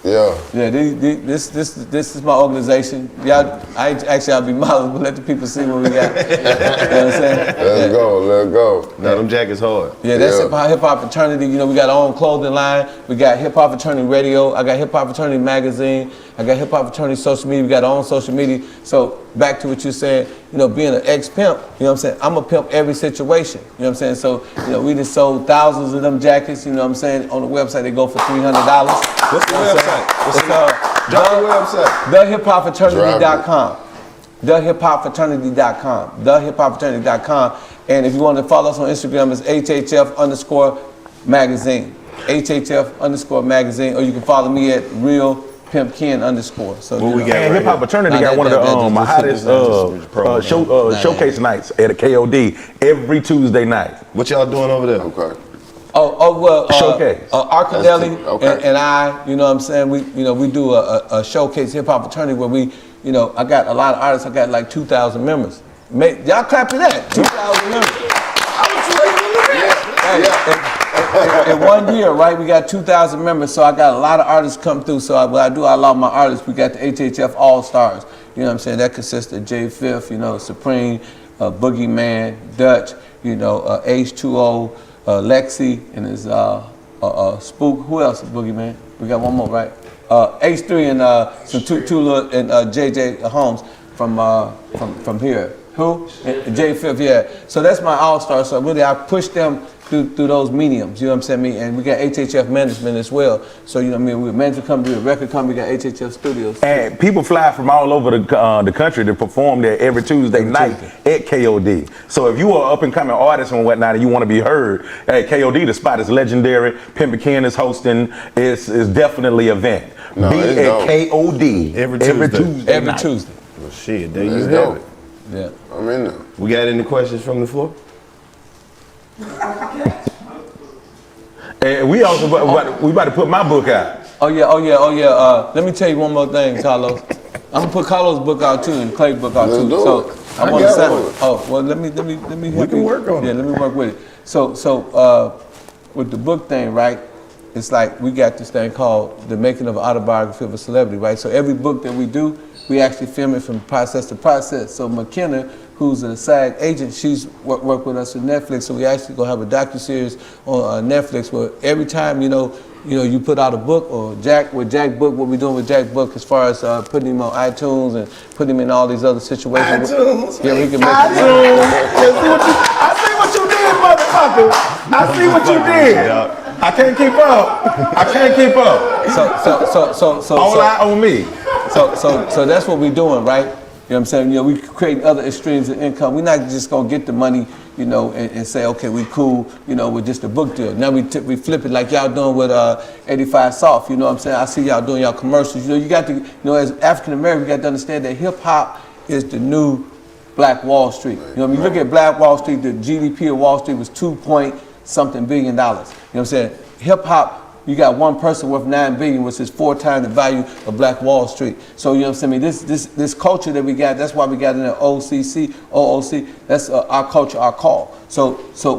Yeah. Yeah, this is my organization. I'll be modeling, but let the people see what we got. You know what I'm saying? Let's go. Now them jackets hard. Yeah, that's hip hop fraternity. You know, we got our own clothing line. We got hip hop fraternity radio. I got hip hop fraternity magazine. I got hip hop fraternity social media. We got our own social media. So back to what you're saying, you know, being an ex-pimp, you know what I'm saying? I'm a pimp every situation. You know what I'm saying? So, you know, we just sold thousands of them jackets, you know what I'm saying? On the website, they go for $300. What's the website? Drop the website. TheHipHopFraternity.com. TheHipHopFraternity.com. TheHipHopFraternity.com. And if you want to follow us on Instagram, it's HHF_magazine. HHF_magazine. Or you can follow me at Real Pimp Ken _. So what we got? Hip Hop Fraternity got one of the my hottest showcase nights at a KOD every Tuesday night. What y'all doing over there? Okay. Showcase. Arcadelli and I, you know what I'm saying? We do a showcase hip hop fraternity where we, you know, I got a lot of artists. I got like 2,000 members. Y'all clap for that. 2,000 members. in 1 year, right, we got 2,000 members, so I got a lot of artists come through. So what I do, I allow my artists, we got the HHF All-Stars. You know what I'm saying? That consists of J Fifth, you know, Supreme, Boogie Man, Dutch, you know, H2O, Lexi, and his Spook. Who else is Boogie Man? We got one more, right? H3 and some Tula and JJ Holmes from here. Who? J Fifth, yeah. So that's my all-star. So really, I push them through those mediums. You know what I'm saying? And we got HHF management as well. So you know what I mean? We're a management company, we're a record company. We got HHF studios. And people fly from all over the country to perform there every Tuesday night at KOD. So if you are up and coming artist and whatnot, and you want to be heard at KOD, the spot is legendary. Pimp Ken is hosting. It's definitely an event. No, be at KOD every Tuesday. Well, shit, there you It's have dope. it. Yeah. I'm in there. We got any questions from the floor? And we also we about to put my book out. Oh yeah. Let me tell you one more thing, Carlos. I'm gonna put Carlos' book out too and Clay's book out Let's too. do So it. I want to say, oh well, let me. We can work on it. Yeah, let me work with it. So with the book thing, right? It's like we got this thing called The Making of an Autobiography of a Celebrity, right? So every book that we do, we actually film it from process to process. So McKenna, who's a SAG agent, she's worked with us with Netflix. So we actually gonna have a docuseries on Netflix where every time you put out a book or Jack book, what we doing with Jack book as far as putting him on iTunes and putting him in all these other situations. iTunes. Yeah, we can make I see what you did, motherfucker. I see what you did. I can't keep up. All eye on me. So that's what we're doing, right? You know what I'm saying? You know, we create other streams of income. We're not just gonna get the money, you know, and say, okay, we cool, you know, with just a book deal. Now we flip it like y'all doing with 85 Soft. You know what I'm saying? I see y'all doing y'all commercials. You know, you got to, you know, as African American, you got to understand that hip hop is the new Black Wall Street. You know, when you look at Black Wall Street, the GDP of Wall Street was $2.something billion. You know what I'm saying? Hip hop, you got one person worth $9 billion, which is 4 times the value of Black Wall Street. So you know what I'm saying? This culture that we got, that's why we got in the OOC. That's our culture, our call. So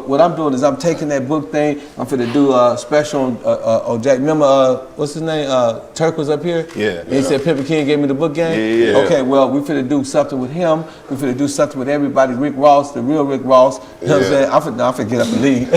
what I'm doing is I'm taking that book thing. I'm finna do a special on Jack. Remember what's his name? Turk was up here. Yeah. And he said Pimp Ken gave me the book game. Yeah. Okay, well we finna do something with him. We finna do something with everybody. Rick Ross, the real Rick Ross. You know what I'm saying? I'm finna get up and leave.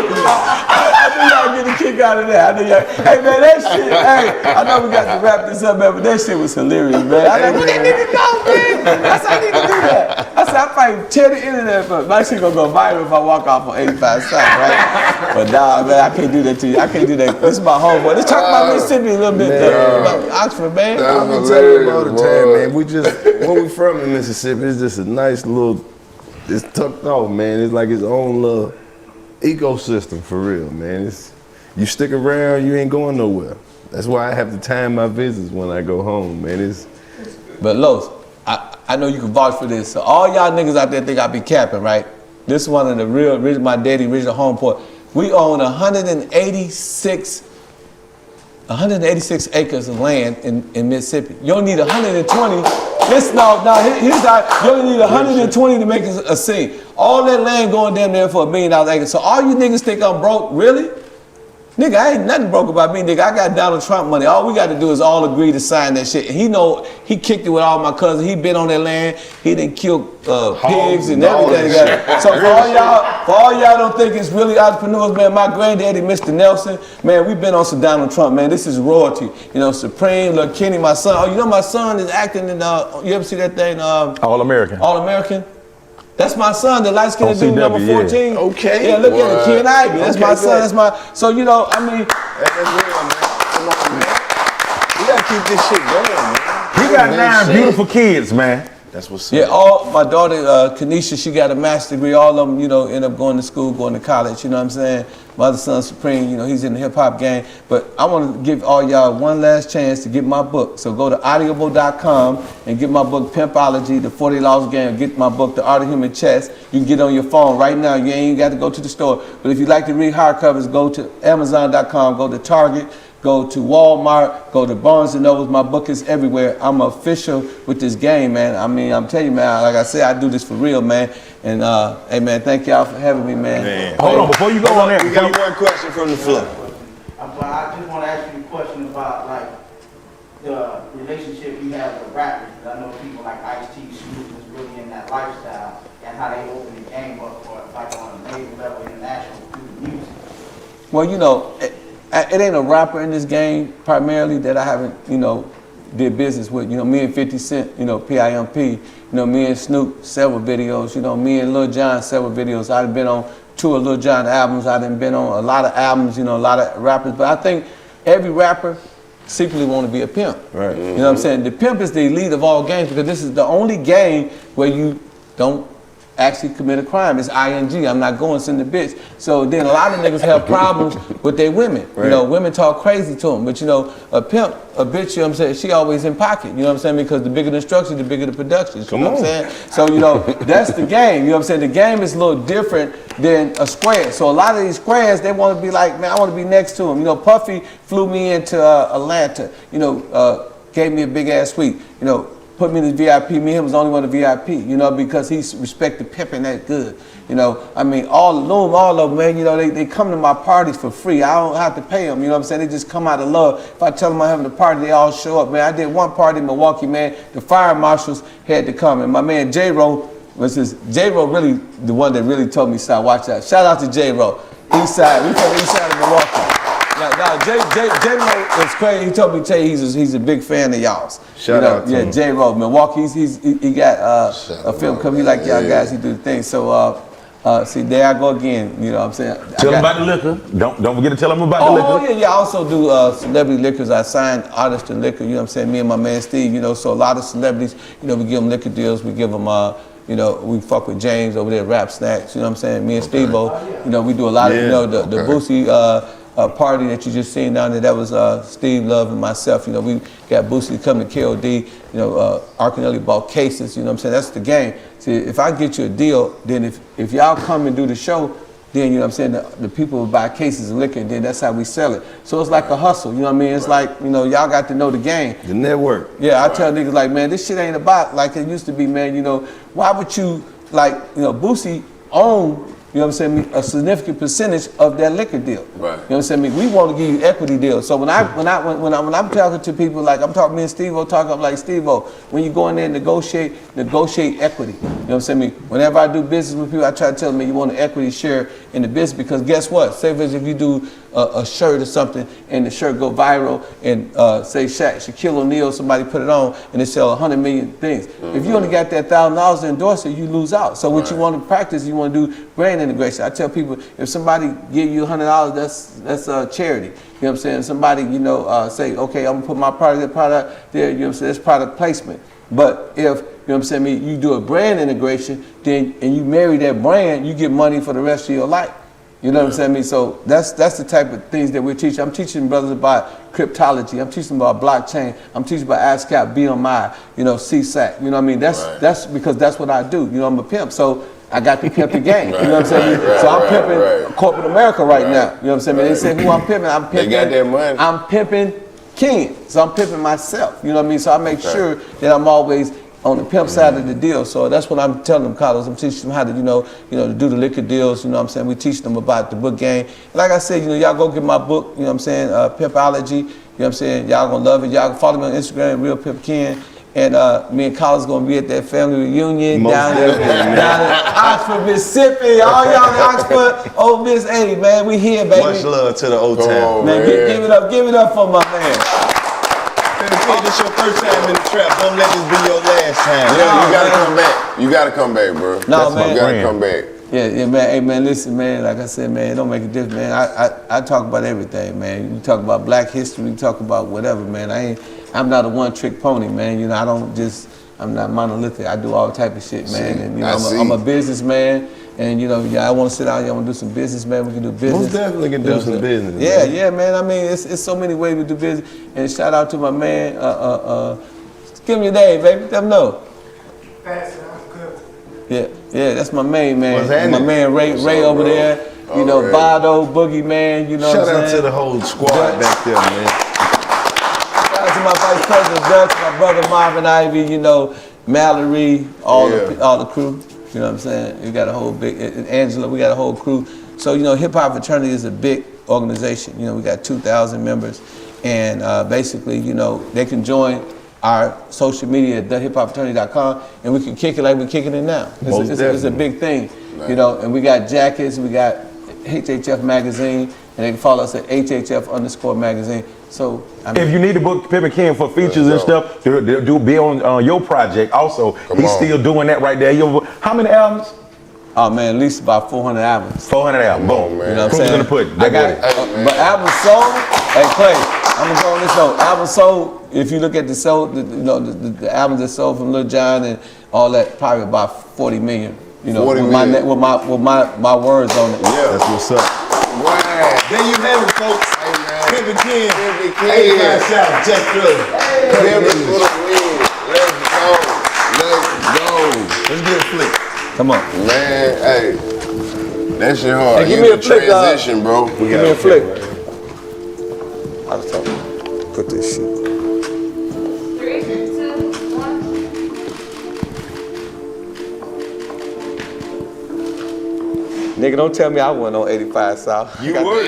I knew y'all get a kick out of that. Hey man, that shit, I know we got to wrap this up, man, but that shit was hilarious, man. I like, what they need to know, man? I said, I need to do that. I said, I probably tear the internet, but my shit gonna go viral if I walk off on 85 South, right? But nah, man, I can't do that to you. I can't do that. This is my homeboy. Let's talk about Mississippi a little bit, about Oxford, man. I'm gonna tell you all the time, man. Where we from in Mississippi, it's just a nice little, it's tucked off, man. It's like its own little ecosystem for real, man. You stick around, you ain't going nowhere. That's why I have to time my visits when I go home, man. But Los, I know you can vouch for this. So all y'all niggas out there think I be capping, right? This is one of the real, my daddy original home port. We own 186 acres of land in Mississippi. You don't need 120. Listen, here's how, you only need 120 to make a scene. All that land going damn near for $1 million acre. So all you niggas think I'm broke, really? Nigga, I ain't nothing broke about me, nigga. I got Donald Trump money. All we got to do is all agree to sign that shit. And he know, he kicked it with all my cousins. He been on that land. He done killed pigs and everything. So for all y'all don't think it's really entrepreneurs, man, my granddaddy, Mr. Nelson, man, we been on some Donald Trump, man. This is royalty. You know, Supreme, Lil Kenny, my son. Oh, you know my son is acting in, you ever see that thing? All American. All American? That's my son, the light-skinned dude, number 14. Yeah. Okay. Yeah, look at it, Ken Ivey. That's my son, that's my, so you know, I mean. That's real, man. Come on, man. We gotta keep this shit going, man. You got 9 beautiful kids, man. That's what's up. Yeah, my daughter, Kanisha, she got a master's degree. All of them, you know, end up going to school, going to college, you know what I'm saying? My other son, Supreme, you know, he's in the hip hop game. But I want to give all y'all one last chance to get my book. So go to audible.com and get my book, Pimpology, The 40 Laws Game. Get my book, The Art of Human Chess. You can get it on your phone right now. You ain't got to go to the store. But if you like to read hardcovers, go to amazon.com, go to Target, go to Walmart, go to Barnes & Noble. My book is everywhere. I'm official with this game, man. I mean, I'm telling you, man, like I said, I do this for real, man. And, hey, man, thank y'all for having me, man. Hold on, before you go on there. We got one question from the floor. I just want to ask you a question about, like, the relationship you have with rappers. I know people like Ice-T, Snoop was really in that lifestyle, and how they open the game up for, like, on a major level, international, through music. Well, you know, it ain't a rapper in this game primarily that I haven't, you know, did business with. You know, me and 50 Cent, you know, PIMP, you know, me and Snoop, several videos, you know, me and Lil Jon, several videos. I've been on 2 of Lil Jon albums. I've been on a lot of albums, you know, a lot of rappers. But I think every rapper secretly want to be a pimp. Right. You know what I'm saying? The pimp is the elite of all games because this is the only game where you don't actually commit a crime. It's ING. I'm not going to send the bitch. So then a lot of niggas have problems with their women. Right. You know, women talk crazy to them. But you know, a pimp, a bitch, you know what I'm saying, she always in pocket. You know what I'm saying? Because the bigger the structure, the bigger the production. You know what I'm saying? So, you know, that's the game. You know what I'm saying? The game is a little different than a square. So a lot of these squares, they want to be like, man, I want to be next to him. You know, Puffy flew me into Atlanta. You know, gave me a big ass suite. You know, put me in the VIP. Me and him was the only one in the VIP, you know, because he respected pimping that good. You know, I mean, all of them, man, you know, they come to my parties for free. I don't have to pay them, you know what I'm saying? They just come out of love. If I tell them I'm having a party, they all show up, man. I did one party in Milwaukee, man. The fire marshals had to come. And my man J-Ro J-Ro really the one that really told me, "Stop, watch out." Shout out to J-Ro. East side, we from the east side of Milwaukee. J-Ro is crazy. He told me, tell you, he's a big fan of y'all's. Shout out to him. J-Ro, Milwaukee. He got a film coming. He like y'all guys. He do the thing. So see, there I go again. You know what I'm saying? Tell them about the liquor. Don't forget to tell them about the liquor. Oh yeah. I also do celebrity liquors. I sign artists to liquor. You know what I'm saying? Me and my man Steve. You know, so a lot of celebrities. You know, we give them liquor deals. We give them you know, we fuck with James over there at Rap Snacks. You know what I'm saying? Me and Steve-O. You know, we do a lot of, you know, the Boosie party that you just seen down there. That was Steve Love and myself. You know, we got Boosie coming to KOD. You know, Arcanelli bought cases. You know what I'm saying? That's the game. See, if I get you a deal, then if y'all come and do the show, then, you know what I'm saying, the people will buy cases of liquor, and then that's how we sell it. So it's like a hustle, you know what I mean? It's like, you know, y'all got to know the game. The network. Yeah, I tell niggas like, man, this shit ain't about like it used to be, man. You know, why would you, like, you know, Boosie own, you know what I'm saying, a significant percentage of that liquor deal. Right. You know what I'm saying? We want to give you equity deals. So when I'm talking to people, like I'm talking, me and Steve-O talking, I'm like, Steve-O, when you go in there and negotiate equity. You know what I'm saying? Whenever I do business with people, I try to tell them, man, you want an equity share in the business, because guess what? Say for instance, if you do a shirt or something and the shirt go viral and say Shaquille O'Neal, somebody put it on and they sell 100 million things. Mm-hmm. If you only got that $1,000 to endorse it, you lose out. So what you want to practice, you want to do brand integration. I tell people, if somebody give you $100, that's a charity. You know what I'm saying? Somebody, you know, say, okay, I'm gonna put my product there, you know what I'm saying? That's product placement. But if, you know what I'm saying, you do a brand integration, then and you marry that brand, you get money for the rest of your life. You know what I'm saying? So that's the type of things that we're teaching. I'm teaching brothers about cryptology. I'm teaching about blockchain. I'm teaching about ASCAP, BMI, you know, CSAC. You know what I mean? That's because that's what I do. You know, I'm a pimp. So I got to pimp the game. You know what I'm saying? So I'm pimping corporate America right now. You know what I'm saying? They say who I'm pimping. I'm pimping. They got their money. I'm pimping Ken. So I'm pimping myself. You know what I mean? So I make sure that I'm always on the pimp side of the deal. So that's what I'm telling them, Karlous. I'm teaching them how to, you know, to do the liquor deals. You know what I'm saying? We teach them about the book game. And like I said, you know, y'all go get my book. You know what I'm saying? Pimpology. You know what I'm saying? Y'all gonna love it. Y'all can follow me on Instagram, Real Pimp Ken. And me and Karlous gonna be at that family reunion down in Oxford, Mississippi. All y'all in Oxford, Ole Miss 80, man. We here, baby. Much love to the old town. Man, give it up for my man. This your first time in the trap. Don't let this be your last time. Yeah, you gotta come back. You gotta come back, bro. No, man. You gotta come back. Yeah, man. Hey, man, listen, man. Like I said, man, it don't make a difference, man. I talk about everything, man. You talk about black history, you talk about whatever, man. I'm not a one-trick pony, man. You know, I'm not monolithic. I do all type of shit, man. And you know, I'm a businessman. And you know, I want to sit down here. I want to do some business, man. We can do business. Most definitely can do some business. Yeah, man. I mean, it's so many ways we do business. And shout out to my man. Give me your name, baby. Let them know. Yeah, that's my main man. My man Ray over there. You know, Vado, Boogie Man, you know Shout what I'm out saying? to the whole squad back there, man. Shout out to my vice president Dutch, my brother Marvin Ivy, you know, Mallory, all the crew. You know what I'm saying? We got a whole big, and Angela, we got a whole crew. So, you know, Hip Hop Fraternity is a big organization. You know, we got 2,000 members. And basically, you know, they can join our social media at thehiphopfraternity.com and we can kick it like we're kicking it now. It's a big thing, you know, and we got jackets, we got HHF magazine, and they can follow us at HHF_magazine. So, I mean, if you need to book Pimp Ken for features and stuff, do be on your project also. He's still doing that right there. How many albums? Oh man, at least about 400 albums. 400 albums, boom. You know what I'm saying? Gonna put? I got it. But albums sold, hey Clay, I'm gonna go on this note. Albums sold, if you look at the sold, the albums that sold from Lil Jon and all that, probably about 40 million. You know, with my words on it. Yeah, that's what's up. Wow. There you have it, folks. Pimp Ken. Hey, shout, Jack Thriller. Pimp for the win. Let's go. Let's go. Let's get a flick. Come on. Man, hey. That shit hard. Hey, give me a flick, transition, bro. Give me a flick. I was talking. Put this shit. 3, 2, 1. Nigga, don't tell me I wasn't on 85 South. You were.